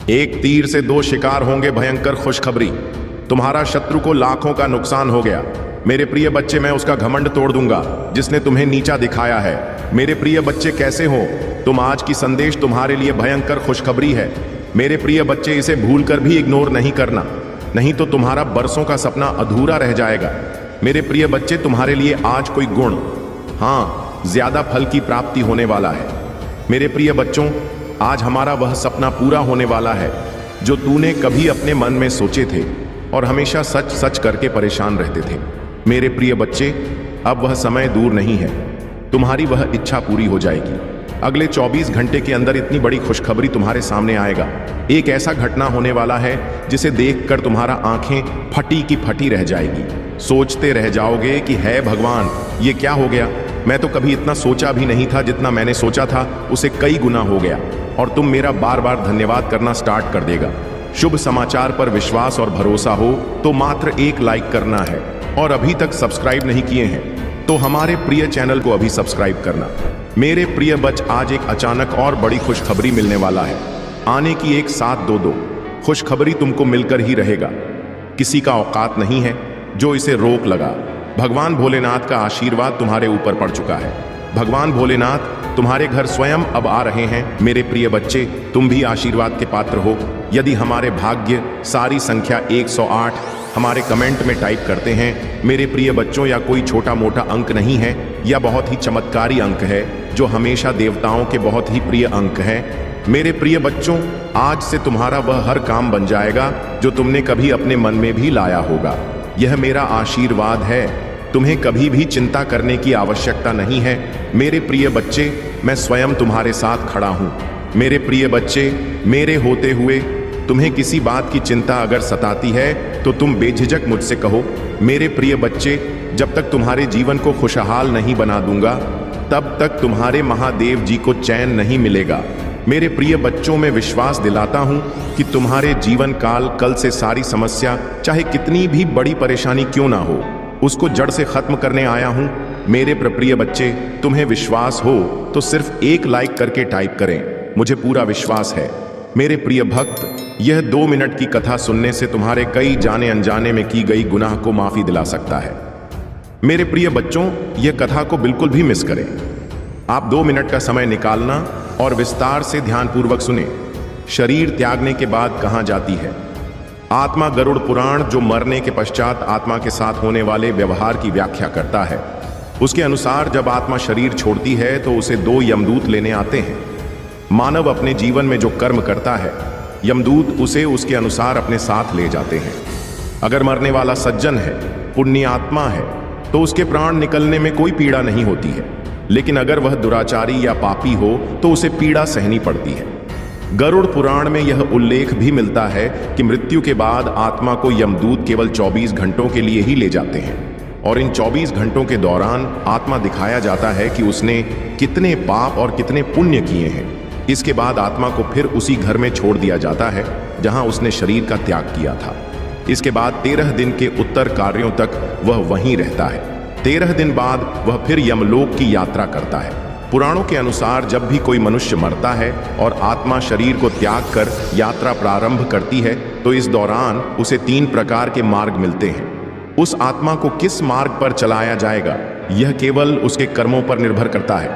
एक तीर से दो शिकार होंगे। भयंकर खुशखबरी, तुम्हारा शत्रु को लाखों का नुकसान हो गया। मेरे प्रिय बच्चे, मैं उसका घमंड तोड़ दूंगा जिसने तुम्हें नीचा दिखाया है। मेरे प्रिय बच्चे, कैसे हो तुम? आज की संदेश तुम्हारे लिए भयंकर खुशखबरी है। मेरे प्रिय बच्चे, इसे भूलकर भी इग्नोर नहीं करना, नहीं तो तुम्हारा बरसों का सपना अधूरा रह जाएगा। मेरे प्रिय बच्चे, तुम्हारे लिए आज कोई गुण, हाँ, ज्यादा फल की प्राप्ति होने वाला है। मेरे प्रिय बच्चों, आज हमारा वह सपना पूरा होने वाला है जो तूने कभी अपने मन में सोचे थे और हमेशा सच सच करके परेशान रहते थे। मेरे प्रिय बच्चे, अब वह समय दूर नहीं है, तुम्हारी वह इच्छा पूरी हो जाएगी। अगले 24 घंटे के अंदर इतनी बड़ी खुशखबरी तुम्हारे सामने आएगा। एक ऐसा घटना होने वाला है जिसे देखकर तुम्हारा आंखें फटी की फटी रह जाएगी। सोचते रह जाओगे कि है भगवान, ये क्या हो गया? मैं तो कभी इतना सोचा भी नहीं था। जितना मैंने सोचा था उसे कई गुना हो गया और तुम मेरा बार बार धन्यवाद करना स्टार्ट कर देगा। शुभ समाचार पर विश्वास और भरोसा हो तो मात्र एक लाइक करना है, और अभी तक सब्सक्राइब नहीं किए हैं तो हमारे प्रिय चैनल को अभी सब्सक्राइब करना। मेरे प्रिय बच्चे, आज एक अचानक और बड़ी खुशखबरी मिलने वाला है। आने की एक 7-2-2 खुशखबरी तुमको मिलकर ही रहेगा। किसी का औकात नहीं है जो इसे रोक लगा। भगवान भोलेनाथ का आशीर्वाद तुम्हारे ऊपर पड़ चुका है। भगवान भोलेनाथ तुम्हारे घर स्वयं अब आ रहे हैं। मेरे प्रिय बच्चे, तुम भी आशीर्वाद के पात्र हो। यदि हमारे भाग्य सारी संख्या 108 हमारे कमेंट में टाइप करते हैं मेरे प्रिय बच्चों, या कोई छोटा मोटा अंक नहीं है, या बहुत ही चमत्कारी अंक है जो हमेशा देवताओं के बहुत ही प्रिय अंक है। मेरे प्रिय बच्चों, आज से तुम्हारा वह हर काम बन जाएगा जो तुमने कभी अपने मन में भी लाया होगा। यह मेरा आशीर्वाद है। तुम्हें कभी भी चिंता करने की आवश्यकता नहीं है। मेरे प्रिय बच्चे, मैं स्वयं तुम्हारे साथ खड़ा हूं। मेरे प्रिय बच्चे, मेरे होते हुए तुम्हें किसी बात की चिंता अगर सताती है तो तुम बेझिझक मुझसे कहो। मेरे प्रिय बच्चे, जब तक तुम्हारे जीवन को खुशहाल नहीं बना दूंगा तब तक तुम्हारे महादेव जी को चैन नहीं मिलेगा। मेरे प्रिय बच्चों, मैं विश्वास दिलाता हूं कि तुम्हारे जीवन काल कल से सारी समस्या, चाहे कितनी भी बड़ी परेशानी क्यों ना हो, उसको जड़ से खत्म करने आया हूं। मेरे प्रिय बच्चे, तुम्हें विश्वास हो तो सिर्फ एक लाइक करके टाइप करें, मुझे पूरा विश्वास है। मेरे प्रिय भक्त, यह 2 मिनट की कथा सुनने से तुम्हारे कई जाने अनजाने में की गई गुनाह को माफी दिला सकता है। मेरे प्रिय बच्चों, यह कथा को बिल्कुल भी मिस करें। आप 2 मिनट का समय निकालना और विस्तार से ध्यानपूर्वक सुने। शरीर त्यागने के बाद कहां जाती है? आत्मा गरुड़ पुराण, जो मरने के पश्चात आत्मा के साथ होने वाले व्यवहार की व्याख्या करता है, उसके अनुसार जब आत्मा शरीर छोड़ती है तो उसे 2 यमदूत लेने आते हैं। मानव अपने जीवन में जो कर्म करता है, यमदूत उसे उसके अनुसार अपने साथ ले जाते हैं। अगर मरने वाला सज्जन है, पुण्य आत्मा है, तो उसके प्राण निकलने में कोई पीड़ा नहीं होती है। लेकिन अगर वह दुराचारी या पापी हो तो उसे पीड़ा सहनी पड़ती है। गरुड़ पुराण में यह उल्लेख भी मिलता है कि मृत्यु के बाद आत्मा को यमदूत केवल 24 घंटों के लिए ही ले जाते हैं, और इन 24 घंटों के दौरान आत्मा दिखाया जाता है कि उसने कितने पाप और कितने पुण्य किए हैं। इसके बाद आत्मा को फिर उसी घर में छोड़ दिया जाता है जहां उसने शरीर का त्याग किया था। इसके बाद 13 दिन के उत्तर कार्यों तक वह वहीं रहता है। 13 दिन बाद वह फिर यमलोक की यात्रा करता है। पुराणों के अनुसार जब भी कोई मनुष्य मरता है और आत्मा शरीर को त्याग कर यात्रा प्रारंभ करती है तो इस दौरान उसे 3 प्रकार के मार्ग मिलते हैं। उस आत्मा को किस मार्ग पर चलाया जाएगा, यह केवल उसके कर्मों पर निर्भर करता है।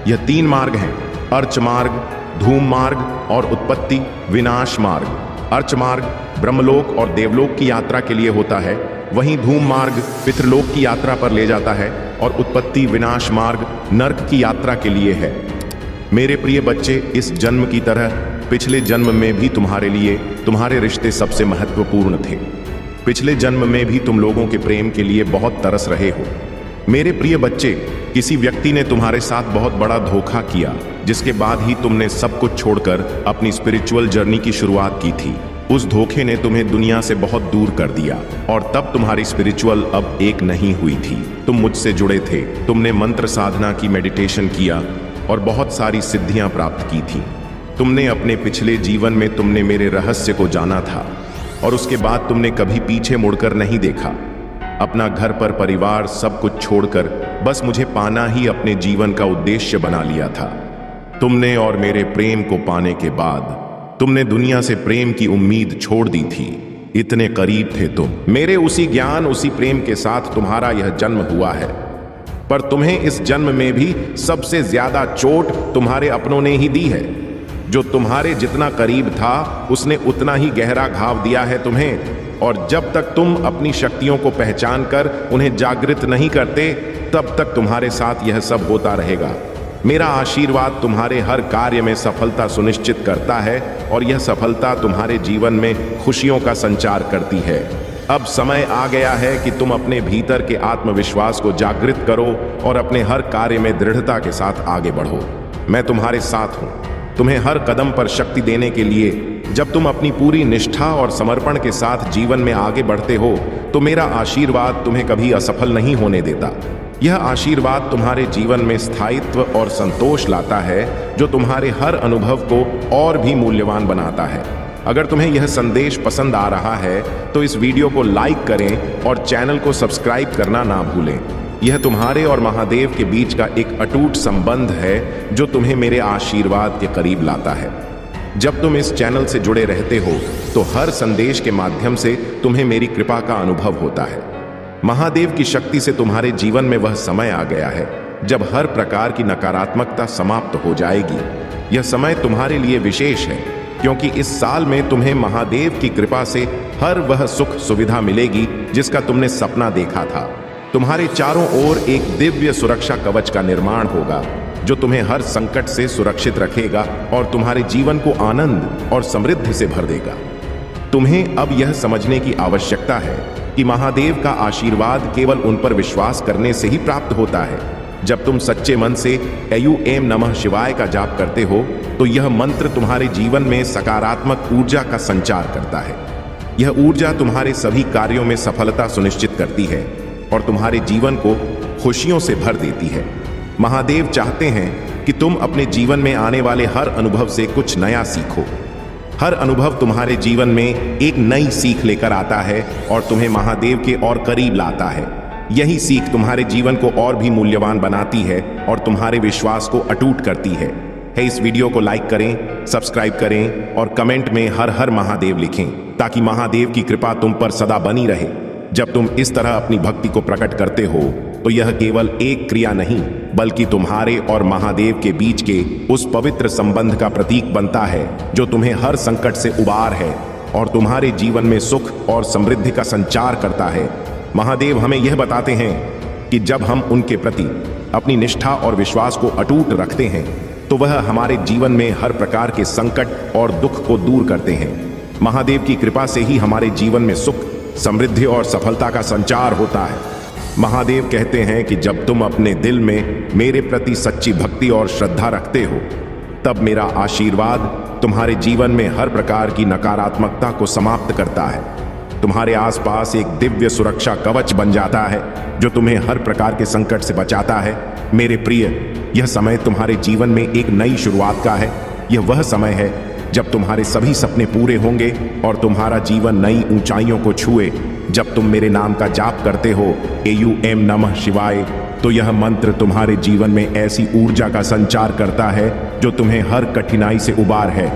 यह 3 मार्ग हैं: अर्च मार्ग, धूम मार्ग और उत्पत्ति विनाश मार्ग। अर्च मार्ग ब्रह्मलोक और देवलोक की यात्रा के लिए होता है, वहीं धूम मार्ग पितृलोक की यात्रा पर ले जाता है, और उत्पत्ति विनाश मार्ग नर्क की यात्रा के लिए है। मेरे प्रिय बच्चे, इस जन्म की तरह पिछले जन्म में भी तुम्हारे लिए तुम्हारे रिश्ते सबसे महत्वपूर्ण थे। पिछले जन्म में भी तुम लोगों के प्रेम के लिए बहुत तरस रहे हो। मेरे प्रिय बच्चे, किसी व्यक्ति ने तुम्हारे साथ बहुत बड़ा धोखा किया, जिसके बाद ही तुमने सब कुछ छोड़कर अपनी स्पिरिचुअल जर्नी की शुरुआत की थी। उस धोखे ने तुम्हें दुनिया से बहुत दूर कर दिया, और तब तुम्हारी स्पिरिचुअल अब एक नहीं हुई थी। तुम मुझसे जुड़े थे, तुमने मंत्र साधना की, मेडिटेशन किया और बहुत सारी सिद्धियां प्राप्त की थी। तुमने अपने पिछले जीवन में तुमने मेरे रहस्य को जाना था, और उसके बाद तुमने कभी पीछे मुड़कर नहीं देखा। अपना घर पर परिवार सब कुछ छोड़कर बस मुझे पाना ही अपने जीवन का उद्देश्य बना लिया था। तुमने और मेरे प्रेम को पाने के बाद तुमने दुनिया से प्रेम की उम्मीद छोड़ दी थी। इतने करीब थे तुम। मेरे उसी ज्ञान, उसी प्रेम के साथ तुम्हारा यह जन्म हुआ है। पर तुम्हें इस जन्म में भी सबसे ज्यादा चोट तुम्हारे अपनों ने ही दी है। जो तुम्हारे जितना करीब था उसने उतना ही गहरा घाव दिया है तुम्हें। और जब तक तुम अपनी शक्तियों को पहचान कर उन्हें जागृत नहीं करते, तब तक तुम्हारे साथ यह सब होता रहेगा। मेरा आशीर्वाद तुम्हारे हर कार्य में सफलता सुनिश्चित करता है और यह सफलता तुम्हारे जीवन में खुशियों का संचार करती है। अब समय आ गया है कि तुम अपने भीतर के आत्मविश्वास को जागृत करो और अपने हर कार्य में दृढ़ता के साथ आगे बढ़ो। मैं तुम्हारे साथ हूं, तुम्हें हर कदम पर शक्ति देने के लिए। जब तुम अपनी पूरी निष्ठा और समर्पण के साथ जीवन में आगे बढ़ते हो तो मेरा आशीर्वाद तुम्हें कभी असफल नहीं होने देता। यह आशीर्वाद तुम्हारे जीवन में स्थायित्व और संतोष लाता है, जो तुम्हारे हर अनुभव को और भी मूल्यवान बनाता है। अगर तुम्हें यह संदेश पसंद आ रहा है तो इस वीडियो को लाइक करें और चैनल को सब्सक्राइब करना ना भूलें। यह तुम्हारे और महादेव के बीच का एक अटूट संबंध है जो तुम्हें मेरे आशीर्वाद के करीब लाता है। जब तुम इस चैनल से जुड़े रहते हो तो हर संदेश के माध्यम से तुम्हें मेरी कृपा का अनुभव होता है। महादेव की शक्ति से तुम्हारे जीवन में वह समय आ गया है जब हर प्रकार की नकारात्मकता समाप्त हो जाएगी। यह समय तुम्हारे लिए विशेष है क्योंकि इस साल में तुम्हें महादेव की कृपा से हर वह सुख सुविधा मिलेगी जिसका तुमने सपना देखा था। तुम्हारे चारों ओर एक दिव्य सुरक्षा कवच का निर्माण होगा जो तुम्हें हर संकट से सुरक्षित रखेगा और तुम्हारे जीवन को आनंद और समृद्धि से भर देगा। तुम्हें अब यह समझने की आवश्यकता है कि महादेव का आशीर्वाद केवल उन पर विश्वास करने से ही प्राप्त होता है। जब तुम सच्चे मन से ऐम नमः शिवाय का जाप करते हो तो यह मंत्र तुम्हारे जीवन में सकारात्मक ऊर्जा का संचार करता है। यह ऊर्जा तुम्हारे सभी कार्यों में सफलता सुनिश्चित करती है और तुम्हारे जीवन को खुशियों से भर देती है। महादेव चाहते हैं कि तुम अपने जीवन में आने वाले हर अनुभव से कुछ नया सीखो। हर अनुभव तुम्हारे जीवन में एक नई सीख लेकर आता है और तुम्हें महादेव के और करीब लाता है। यही सीख तुम्हारे जीवन को और भी मूल्यवान बनाती है और तुम्हारे विश्वास को अटूट करती है। इस वीडियो को लाइक करें, सब्सक्राइब करें और कमेंट में हर हर महादेव लिखें ताकि महादेव की कृपा तुम पर सदा बनी रहे। जब तुम इस तरह अपनी भक्ति को प्रकट करते हो तो यह केवल एक क्रिया नहीं बल्कि तुम्हारे और महादेव के बीच के उस पवित्र संबंध का प्रतीक बनता है जो तुम्हें हर संकट से उबार है और तुम्हारे जीवन में सुख और समृद्धि का संचार करता है। महादेव हमें यह बताते हैं कि जब हम उनके प्रति अपनी निष्ठा और विश्वास को अटूट रखते हैं तो वह हमारे जीवन में हर प्रकार के संकट और दुख को दूर करते हैं। महादेव की कृपा से ही हमारे जीवन में सुख, समृद्धि और सफलता का संचार होता है। महादेव कहते हैं कि जब तुम अपने दिल में मेरे प्रति सच्ची भक्ति और श्रद्धा रखते हो तब मेरा आशीर्वाद तुम्हारे जीवन में हर प्रकार की नकारात्मकता को समाप्त करता है। तुम्हारे आसपास एक दिव्य सुरक्षा कवच बन जाता है जो तुम्हें हर प्रकार के संकट से बचाता है। मेरे प्रिय, यह समय तुम्हारे जीवन में एक नई शुरुआत का है। यह वह समय है जब तुम्हारे सभी सपने पूरे होंगे और तुम्हारा जीवन नई ऊंचाइयों को छुए। जब तुम मेरे नाम का जाप करते हो ऐम नमः शिवाय तो यह मंत्र तुम्हारे जीवन में ऐसी ऊर्जा का संचार करता है जो तुम्हें हर कठिनाई से उबार है।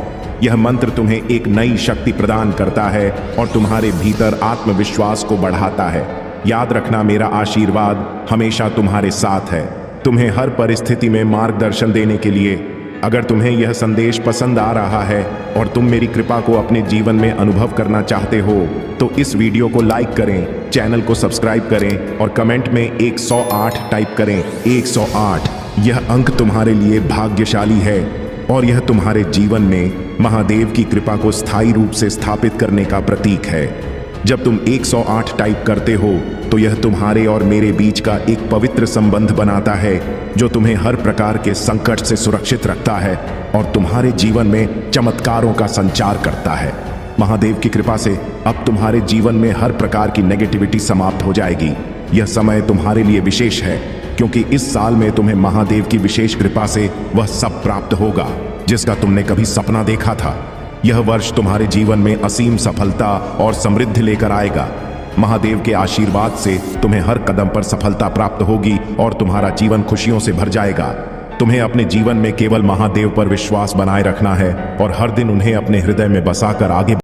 यह मंत्र तुम्हें एक नई शक्ति प्रदान करता है और तुम्हारे भीतर आत्मविश्वास को बढ़ाता है। याद रखना, मेरा आशीर्वाद हमेशा तुम्हारे साथ है, तुम्हें हर परिस्थिति में मार्गदर्शन देने के लिए। अगर तुम्हें यह संदेश पसंद आ रहा है और तुम मेरी कृपा को अपने जीवन में अनुभव करना चाहते हो तो इस वीडियो को लाइक करें, चैनल को सब्सक्राइब करें और कमेंट में 108 टाइप करें। 108 यह अंक तुम्हारे लिए भाग्यशाली है और यह तुम्हारे जीवन में महादेव की कृपा को स्थायी रूप से स्थापित करने का प्रतीक है। जब तुम 108 टाइप करते हो तो यह तुम्हारे और मेरे बीच का एक पवित्र संबंध बनाता है जो तुम्हें हर प्रकार के संकट से सुरक्षित रखता है और तुम्हारे जीवन में चमत्कारों का संचार करता है। महादेव की कृपा से अब तुम्हारे जीवन में हर प्रकार की नेगेटिविटी समाप्त हो जाएगी। यह समय तुम्हारे लिए विशेष है क्योंकि इस साल में तुम्हें महादेव की विशेष कृपा से वह सब प्राप्त होगा जिसका तुमने कभी सपना देखा था। यह वर्ष तुम्हारे जीवन में असीम सफलता और समृद्धि लेकर आएगा। महादेव के आशीर्वाद से तुम्हें हर कदम पर सफलता प्राप्त होगी और तुम्हारा जीवन खुशियों से भर जाएगा। तुम्हें अपने जीवन में केवल महादेव पर विश्वास बनाए रखना है और हर दिन उन्हें अपने हृदय में बसाकर आगे